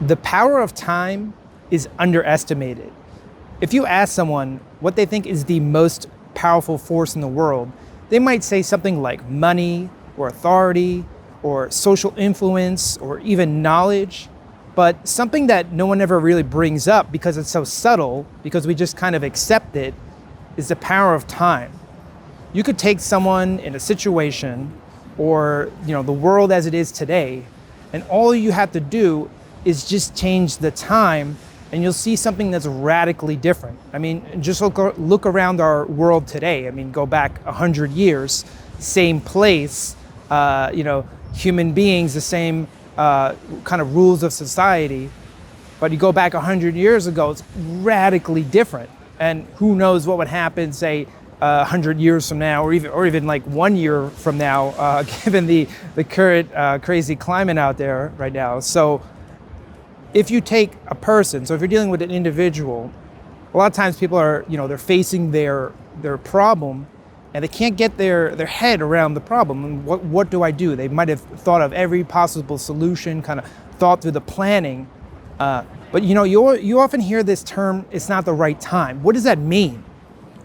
The power of time is underestimated. If you ask someone what they think is the most powerful force in the world, they might say something like money or authority or social influence or even knowledge. But something that no one ever really brings up because it's so subtle, because we just kind of accept it, is the power of time. You could take someone in a situation or the world as it is today, and all you have to do is just change the time and you'll see something that's radically different. I mean, just look around our world today. I mean, go back 100 years, same place, human beings, the same kind of rules of society. But you go back 100 years ago, it's radically different. And who knows what would happen, say, 100 years from now, or even like 1 year from now, given the current crazy climate out there right now. So if you take a person, so if you're dealing with an individual, a lot of times people are, they're facing their problem and they can't get their head around the problem. And what do I do? They might have thought of every possible solution, kind of thought through the planning. But you often hear this term, it's not the right time. What does that mean?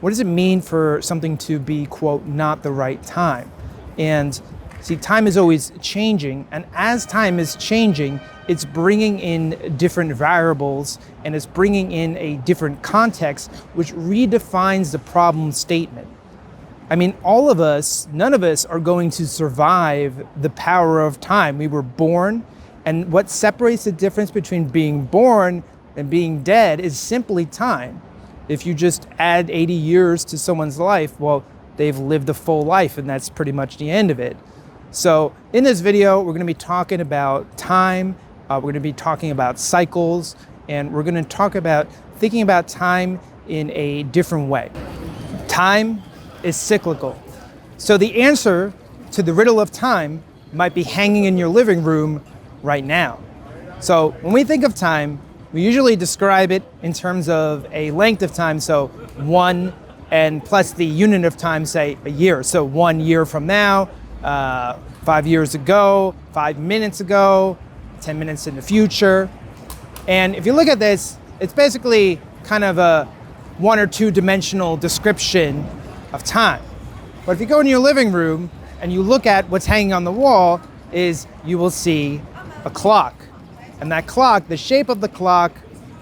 What does it mean for something to be, quote, not the right time? And see, time is always changing. And as time is changing, it's bringing in different variables and it's bringing in a different context, which redefines the problem statement. I mean, none of us are going to survive the power of time. We were born, and what separates the difference between being born and being dead is simply time. If you just add 80 years to someone's life, well, they've lived a full life, and that's pretty much the end of it. So in this video, we're going to be talking about time, we're going to be talking about cycles, and we're going to talk about thinking about time in a different way. Time is cyclical. So the answer to the riddle of time might be hanging in your living room right now. So when we think of time, we usually describe it in terms of a length of time, so 1 and plus the unit of time, say a year. So 1 year from now, 5 years ago, 5 minutes ago, 10 minutes in the future. And if you look at this, it's basically kind of a 1 or 2 dimensional description of time. But if you go in your living room and you look at what's hanging on the wall, you will see a clock. And that clock, the shape of the clock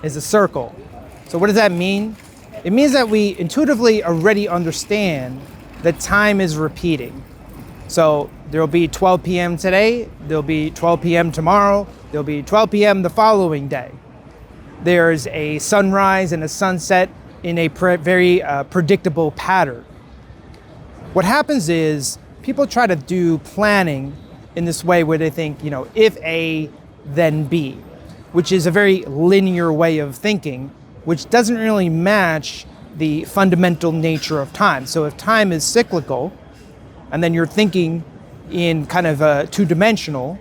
is a circle. So what does that mean? It means that we intuitively already understand that time is repeating. So there'll be 12 p.m. today, there'll be 12 p.m. tomorrow, there'll be 12 p.m. the following day. There's a sunrise and a sunset in a very predictable pattern. What happens is people try to do planning in this way where they think, if A, then B, which is a very linear way of thinking, which doesn't really match the fundamental nature of time. So if time is cyclical, and then you're thinking in kind of two-dimensional,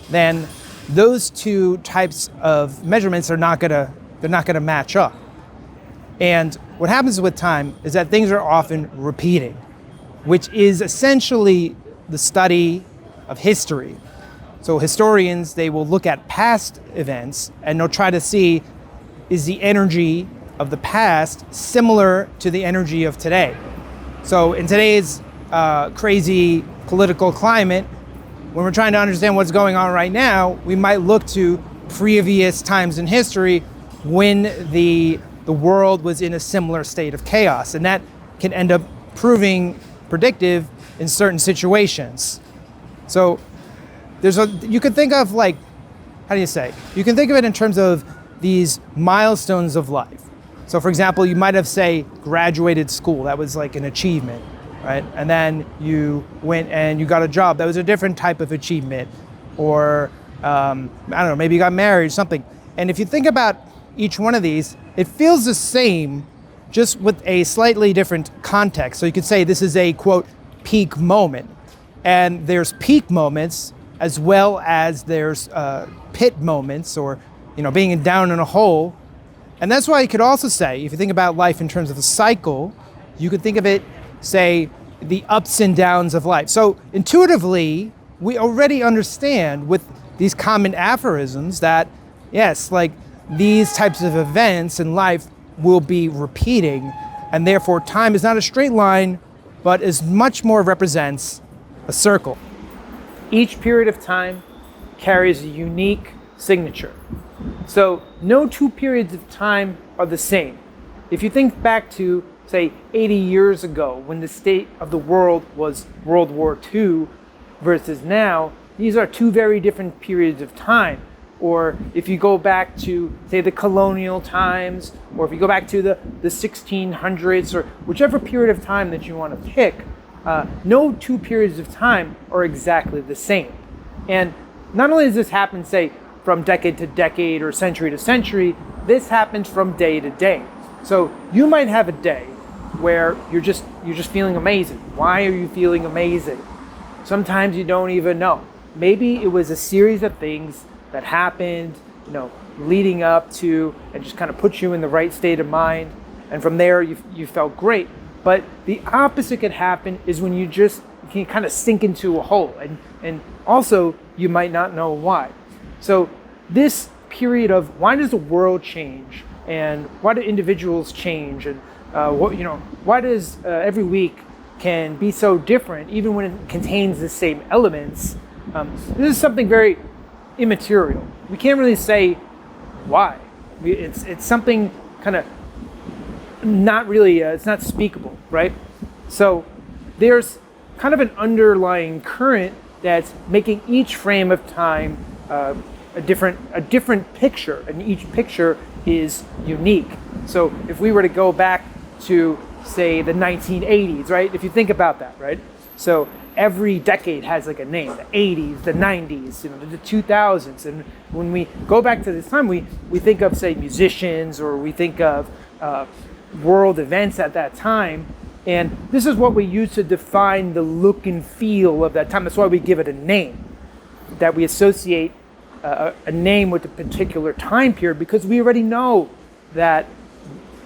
then those two types of measurements they're not gonna match up. And what happens with time is that things are often repeating, which is essentially the study of history. So historians, they will look at past events and they'll try to see, is the energy of the past similar to the energy of today? So in today's crazy political climate, when we're trying to understand what's going on right now, we might look to previous times in history when the world was in a similar state of chaos. And that can end up proving predictive in certain situations. So you could think of you can think of it in terms of these milestones of life. So for example, you might have, say, graduated school. That was like an achievement, right? And then you went and you got a job. That was a different type of achievement. Or, maybe you got married, something. And if you think about each one of these, it feels the same, just with a slightly different context. So you could say this is a, quote, peak moment. And there's peak moments as well as there's pit moments, or being down in a hole. And that's why you could also say, if you think about life in terms of a cycle, you could think of it, say, the ups and downs of life. So intuitively, we already understand with these common aphorisms that Yes, like these types of events in life will be repeating, and therefore time is not a straight line, but is much more represents a circle. Each period of time carries a unique signature. So no two periods of time are the same. If you think back to, say, 80 years ago, when the state of the world was World War II versus now, these are two very different periods of time. Or if you go back to, say, the colonial times, or if you go back to the 1600s, or whichever period of time that you want to pick, no two periods of time are exactly the same. And not only does this happen, say, from decade to decade or century to century, this happens from day to day. So you might have a day where you're just feeling amazing. Why are you feeling amazing? Sometimes you don't even know. Maybe it was a series of things that happened, leading up to, and just kind of put you in the right state of mind. And from there, you felt great. But the opposite could happen is when you can kind of sink into a hole. And also, you might not know why. So this period of why does the world change? And why do individuals change? And why does every week can be so different, even when it contains the same elements? This is something very immaterial. We can't really say why. It's something kind of not really, it's not speakable, right? So there's kind of an underlying current that's making each frame of time a different picture, and each picture is unique. So if we were to go back to, say, the 1980s, right? If you think about that, right? So every decade has like a name, the 80s, the 90s, the 2000s. And when we go back to this time, we think of, say, musicians, or we think of world events at that time. And this is what we use to define the look and feel of that time. That's why we give it a name, that we associate a name with a particular time period, because we already know that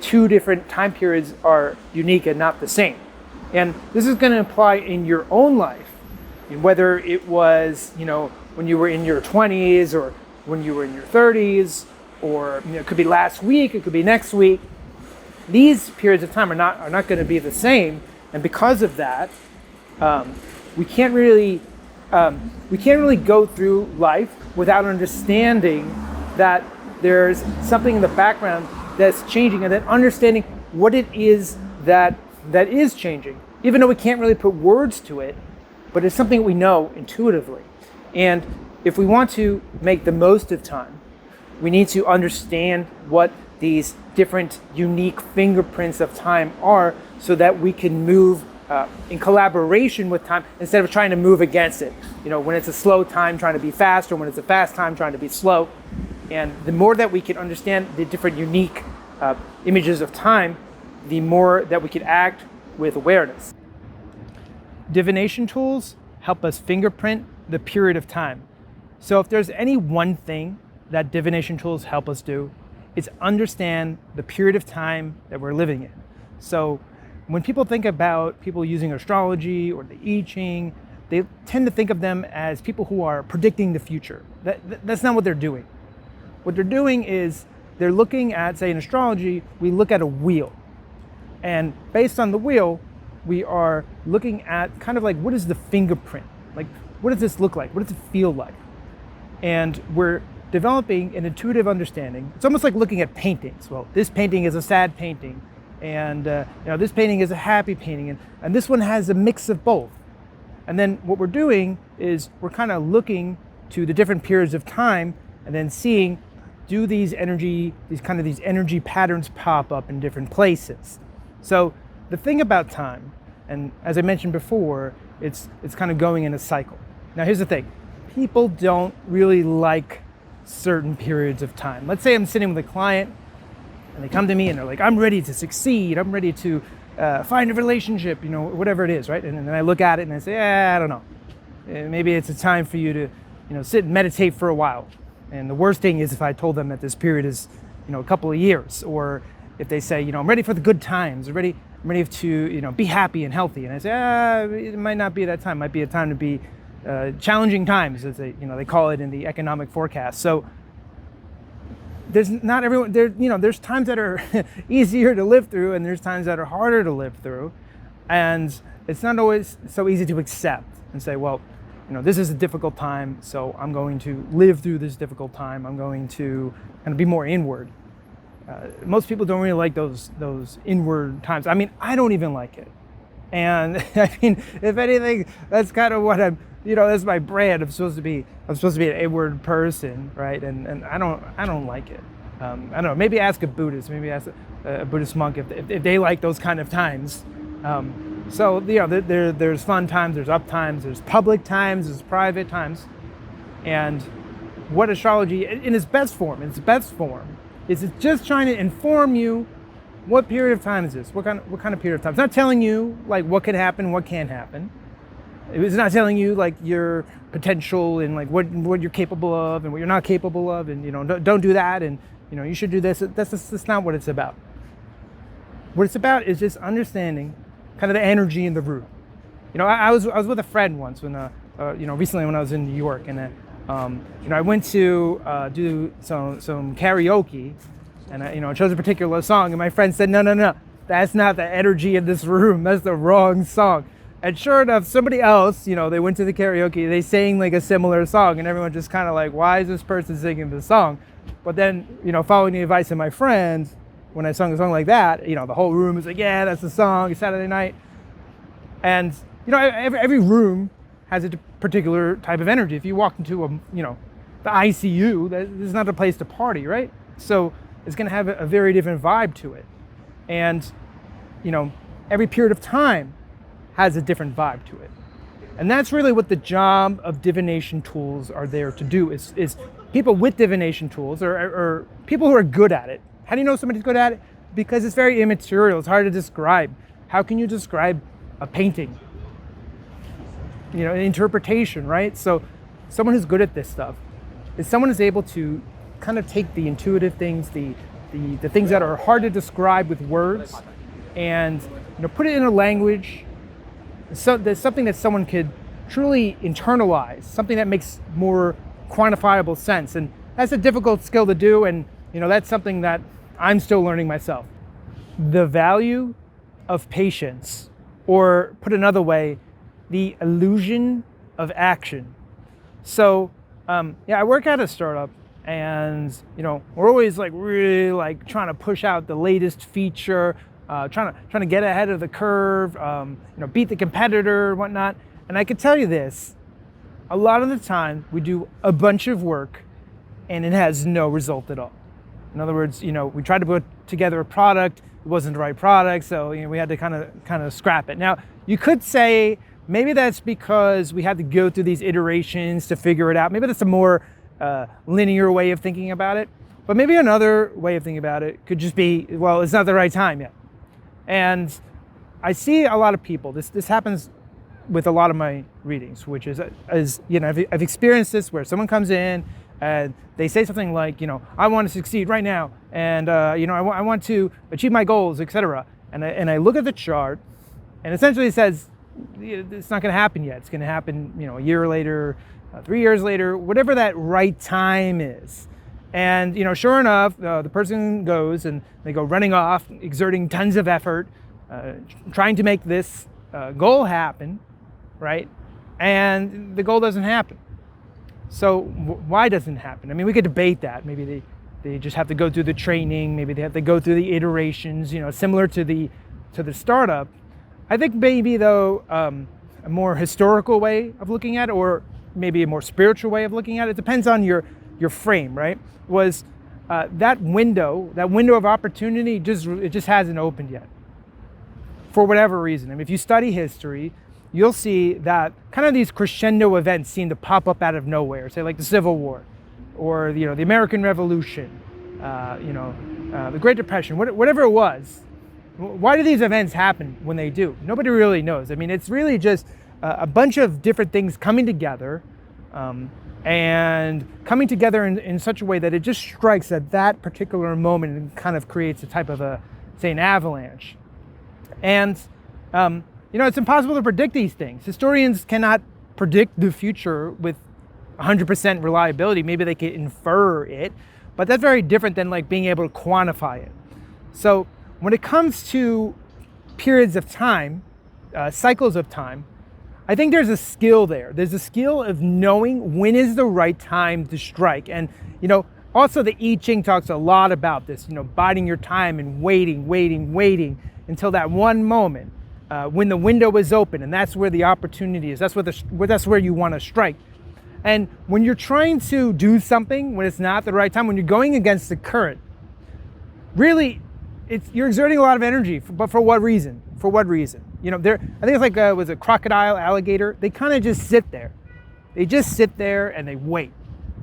two different time periods are unique and not the same. And this is going to apply in your own life, whether it was, when you were in your 20s, or when you were in your 30s, or it could be last week, it could be next week. These periods of time are not going to be the same, and because of that, we can't really go through life without understanding that there's something in the background that's changing, and then understanding what it is that is changing, even though we can't really put words to it, but it's something we know intuitively. And if we want to make the most of time, we need to understand what these different unique fingerprints of time are, so that we can move in collaboration with time instead of trying to move against it. When it's a slow time, trying to be fast, or when it's a fast time, trying to be slow. And the more that we can understand the different unique images of time, the more that we can act with awareness. Divination tools help us fingerprint the period of time. So if there's any one thing that divination tools help us do, it's understand the period of time that we're living in. So when people think about people using astrology or the I Ching, they tend to think of them as people who are predicting the future. That's not what they're doing. What they're doing is they're looking at, say in astrology, we look at a wheel. And based on the wheel, we are looking at kind of like, what is the fingerprint? Like, what does this look like? What does it feel like? And we're developing an intuitive understanding. It's almost like looking at paintings. Well, this painting is a sad painting, and this painting is a happy painting, and this one has a mix of both. And then what we're doing is we're kind of looking to the different periods of time, and then seeing, do these energy patterns pop up in different places. So the thing about time, and as I mentioned before, it's kind of going in a cycle. Now here's the thing, people don't really like certain periods of time. Let's say I'm sitting with a client and they come to me and they're like, I'm ready to succeed, I'm ready to find a relationship, whatever it is, right? And then I look at it and I say, I don't know. Maybe it's a time for you to sit and meditate for a while. And the worst thing is if I told them that this period is a couple of years, or if they say, I'm ready for the good times, I'm ready to be happy and healthy. And I say, it might not be that time. It might be a time to be challenging times, as they call it in the economic forecast. So there's not everyone there. There's times that are easier to live through, and there's times that are harder to live through, and it's not always so easy to accept and say, well, this is a difficult time, so I'm going to live through this difficult time. I'm going to kind of be more inward. Most people don't really like those inward times. I mean, I don't even like it. And I mean, if anything, that's kind of what that's my brand. I'm supposed to be an inward person, right? And I don't like it. I don't know. Maybe ask a Buddhist. Maybe ask a Buddhist monk if they like those kind of times. So there's fun times, there's up times, there's public times, there's private times, and what astrology in its best form is it's just trying to inform you what period of time is this, what kind of period of time. It's not telling you like what could happen, what can't happen. It's not telling you like your potential and like what you're capable of and what you're not capable of, and don't do that, and you should do this. That's not what it's about. What it's about is just understanding kind of the energy in the room. I was with a friend once when recently when I was in New York, and I went to do some karaoke, and I chose a particular song, and my friend said, no, that's not the energy in this room. That's the wrong song. And sure enough, somebody else, they went to the karaoke, they sang like a similar song, and everyone just kind of like, why is this person singing this song? But then, following the advice of my friend, when I sung a song like that, the whole room is like, yeah, that's the song. It's Saturday night. And, every room has a particular type of energy. If you walk into the ICU, this is not a place to party, right? So it's going to have a very different vibe to it. And, every period of time has a different vibe to it. And that's really what the job of divination tools are there to do, is people with divination tools or people who are good at it. How do you know somebody's good at it? Because it's very immaterial. It's hard to describe. How can you describe a painting? An interpretation, right? So someone who's good at this stuff is someone who's able to kind of take the intuitive things, the things that are hard to describe with words, and put it in a language, so there's something that someone could truly internalize, something that makes more quantifiable sense. And that's a difficult skill to do, and that's something that I'm still learning myself. The value of patience, or put another way, the illusion of action. So, I work at a startup, and we're always like really like trying to push out the latest feature, trying to get ahead of the curve, beat the competitor and whatnot. And I can tell you this: a lot of the time we do a bunch of work, and it has no result at all. In other words, we tried to put together a product, it wasn't the right product, so we had to kind of scrap it. Now, you could say maybe that's because we had to go through these iterations to figure it out. Maybe that's a more linear way of thinking about it. But maybe another way of thinking about it could just be, well, it's not the right time yet. And I see a lot of people, this happens with a lot of my readings, which is I've experienced this where someone comes in and they say something like, I want to succeed right now, and I want to achieve my goals, etc. And I look at the chart, and essentially it says it's not going to happen yet. It's going to happen, a year later, 3 years later, whatever that right time is. And sure enough, the person goes and they go running off, exerting tons of effort, trying to make this goal happen, right? And the goal doesn't happen. So why doesn't it happen? I mean, we could debate that. Maybe they just have to go through the training. Maybe they have to go through the iterations, similar to the startup. I think maybe though a more historical way of looking at it, or maybe a more spiritual way of looking at it, depends on your frame, right? Was that window of opportunity just hasn't opened yet, for whatever reason. I mean, if you study history, you'll see that kind of these crescendo events seem to pop up out of nowhere, say like the Civil War, or the American Revolution, the Great Depression, whatever it was. Why do these events happen when they do? Nobody really knows. I mean, it's really just a bunch of different things coming together, and coming together in such a way that it just strikes at that particular moment and kind of creates a type of an avalanche. And it's impossible to predict these things. Historians cannot predict the future with 100% reliability. Maybe they can infer it, but that's very different than like being able to quantify it. So when it comes to periods of time, cycles of time, I think there's a skill there. There's a skill of knowing when is the right time to strike. And, also the I Ching talks a lot about this, biding your time and waiting until that one moment when the window is open, and that's where the opportunity is. That's where you want to strike. And when you're trying to do something when it's not the right time, when you're going against the current, really, you're exerting a lot of energy. But for what reason? For what reason? I think it's like was a crocodile, alligator. They kind of just sit there. They just sit there and they wait.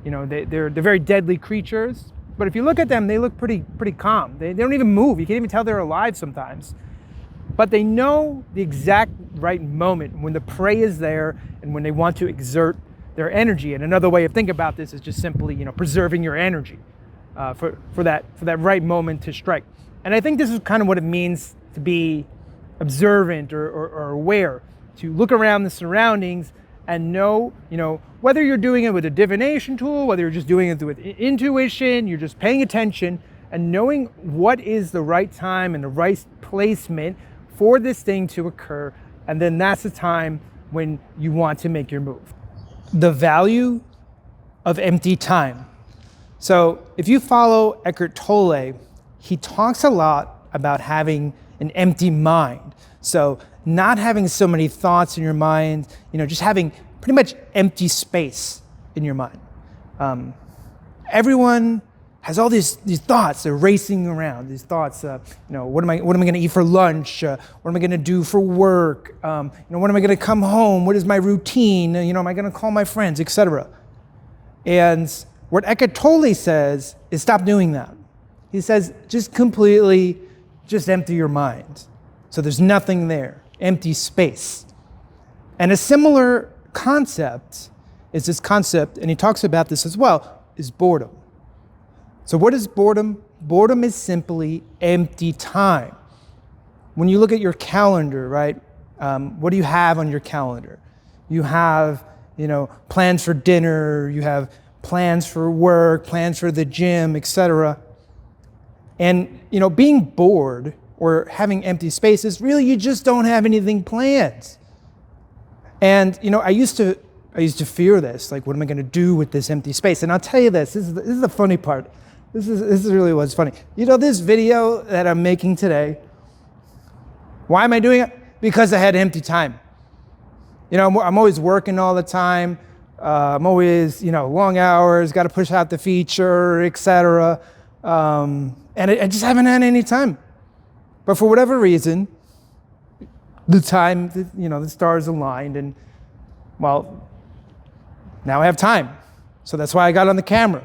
They're very deadly creatures. But if you look at them, they look pretty calm. They don't even move. You can't even tell they're alive sometimes. But they know the exact right moment when the prey is there and when they want to exert their energy. And another way of thinking about this is just simply, preserving your energy for that right moment to strike. And I think this is kind of what it means to be observant or aware, to look around the surroundings and know, whether you're doing it with a divination tool, whether you're just doing it with intuition, you're just paying attention and knowing what is the right time and the right placement for this thing to occur. And then that's the time when you want to make your move. The value of empty time. So if you follow Eckhart Tolle, he talks a lot about having an empty mind. So not having so many thoughts in your mind, just having pretty much empty space in your mind. Everyone has all these thoughts. They're racing around. These thoughts. What am I going to eat for lunch? What am I going to do for work? When am I going to come home? What is my routine? Am I going to call my friends, etc. And what Eckhart Tolle says is stop doing that. He says just empty your mind. So there's nothing there, empty space. And a similar concept is this concept, and he talks about this as well, is boredom. So what is boredom? Boredom is simply empty time. When you look at your calendar, right? What do you have on your calendar? You have, plans for dinner, you have plans for work, plans for the gym, etc. And, being bored or having empty spaces, really you just don't have anything planned. And, I used to fear this, like, what am I going to do with this empty space? And I'll tell you this is the funny part. This is really what's funny. This video that I'm making today, why am I doing it? Because I had empty time. I'm always working all the time. I'm always, long hours, got to push out the feature, etc. And I just haven't had any time. But for whatever reason, the stars aligned, and, well, now I have time. So that's why I got on the camera.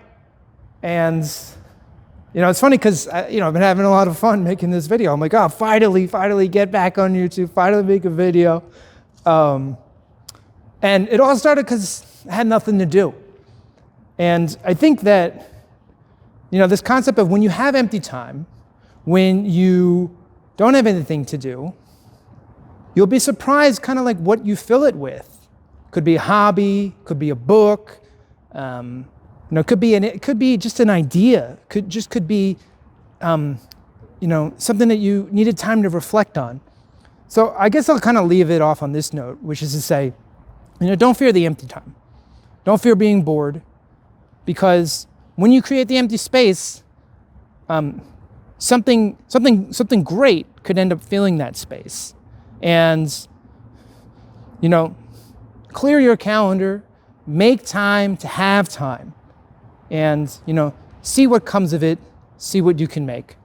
And, it's funny because, I've been having a lot of fun making this video. I'm like, oh, finally get back on YouTube, finally make a video. And it all started because I had nothing to do. And I think that, this concept of when you have empty time, when you don't have anything to do, you'll be surprised kind of like what you fill it with. Could be a hobby, could be a book, it could be just an idea, could be, something that you needed time to reflect on. So I guess I'll kind of leave it off on this note, which is to say, don't fear the empty time. Don't fear being bored, because when you create the empty space, something great could end up filling that space. And, clear your calendar, make time to have time, and, see what comes of it, see what you can make.